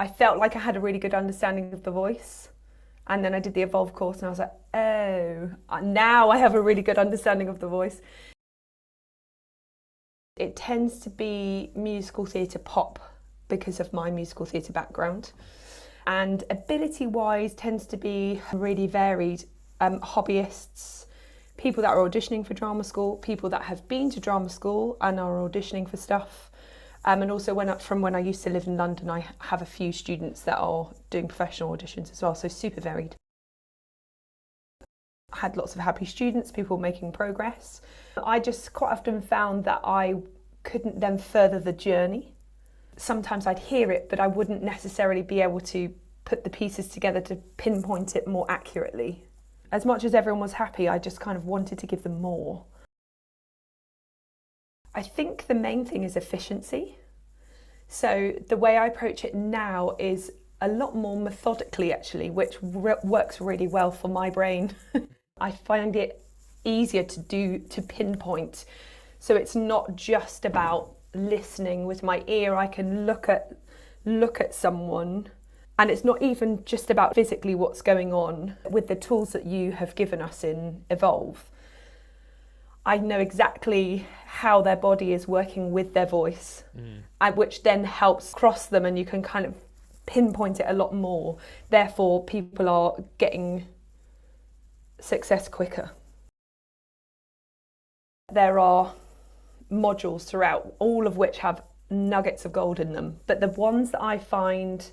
I felt like I had a really good understanding of the voice. And then I did the Evolve course and I was like, oh, now I have a really good understanding of the voice. It tends to be musical theatre pop because of my musical theatre background. And ability-wise tends to be really varied. Hobbyists, people that are auditioning for drama school, people that have been to drama school and are auditioning for stuff. And also when I used to live in London, I have a few students that are doing professional auditions as well, so super varied. I had lots of happy students, people making progress. I just quite often found that I couldn't then further the journey. Sometimes I'd hear it, but I wouldn't necessarily be able to put the pieces together to pinpoint it more accurately. As much as everyone was happy, I just kind of wanted to give them more. I think the main thing is efficiency. So the way I approach it now is a lot more methodically actually, which works really well for my brain. I find it easier to pinpoint. So it's not just about listening with my ear. I can look at someone, and it's not even just about physically what's going on. With the tools that you have given us in Evolve, I know exactly how their body is working with their voice, which then helps cross them, and you can kind of pinpoint it a lot more. Therefore, people are getting success quicker. There are modules throughout, all of which have nuggets of gold in them. But the ones that I find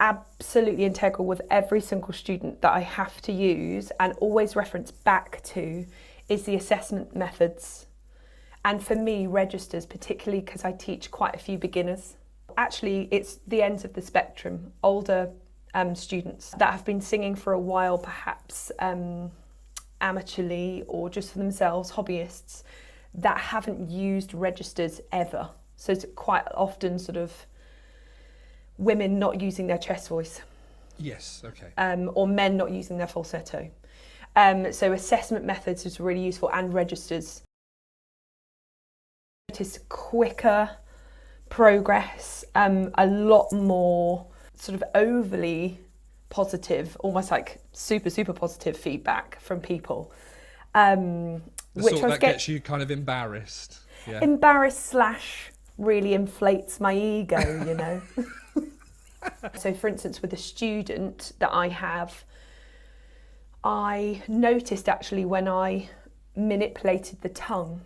absolutely integral with every single student that I have to use and always reference back to is the assessment methods. And for me, registers, particularly because I teach quite a few beginners. Actually, it's the ends of the spectrum. Older students that have been singing for a while, perhaps amateurly or just for themselves, hobbyists, that haven't used registers ever. So it's quite often sort of women not using their chest voice. Yes, okay. Or men not using their falsetto. So assessment methods is really useful, and registers. Notice quicker progress, a lot more sort of overly positive, almost like super positive feedback from people. The sort that gets you kind of embarrassed. Yeah. Embarrassed / really inflates my ego, you know. So for instance, with a student that I have, I noticed actually when I manipulated the tongue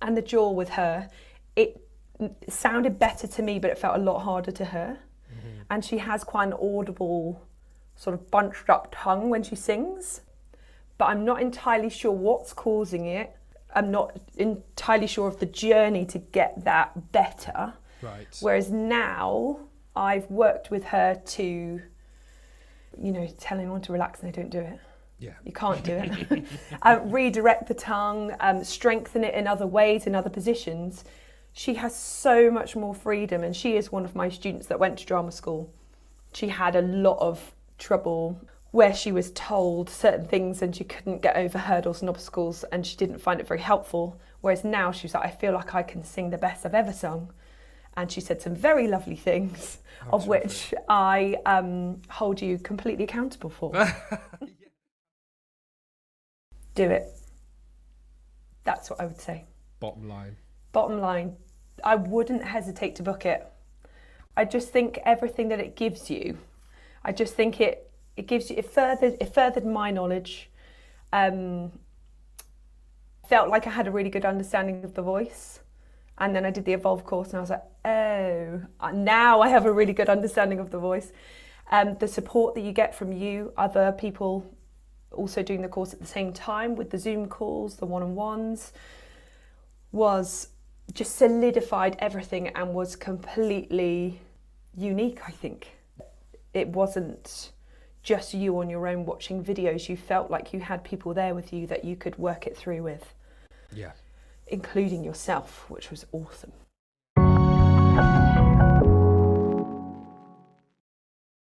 and the jaw with her, it sounded better to me, but it felt a lot harder to her. Mm-hmm. And she has quite an audible, sort of bunched up tongue when she sings, but I'm not entirely sure what's causing it. I'm not entirely sure of the journey to get that better. Right. Whereas now I've worked with her to, you know, tell anyone to relax and they don't do it. Yeah. You can't do it. Redirect the tongue, strengthen it in other ways, in other positions. She has so much more freedom, and she is one of my students that went to drama school. She had a lot of trouble where she was told certain things and she couldn't get over hurdles and obstacles, and she didn't find it very helpful. Whereas now she's like, I feel like I can sing the best I've ever sung. And she said some very lovely things, of which I hold you completely accountable for. Do it. That's what I would say. Bottom line. Bottom line, I wouldn't hesitate to book it. I just think everything that it gives you, I just think it gives you, it furthered my knowledge. Felt like I had a really good understanding of the voice. And then I did the Evolve course and I was like, oh, now I have a really good understanding of the voice. The support that you get from you, other people also doing the course at the same time with the Zoom calls, the one-on-ones, was just solidified everything and was completely unique, I think. It wasn't just you on your own watching videos. You felt like you had people there with you that you could work it through with. Yeah. Including yourself, which was awesome.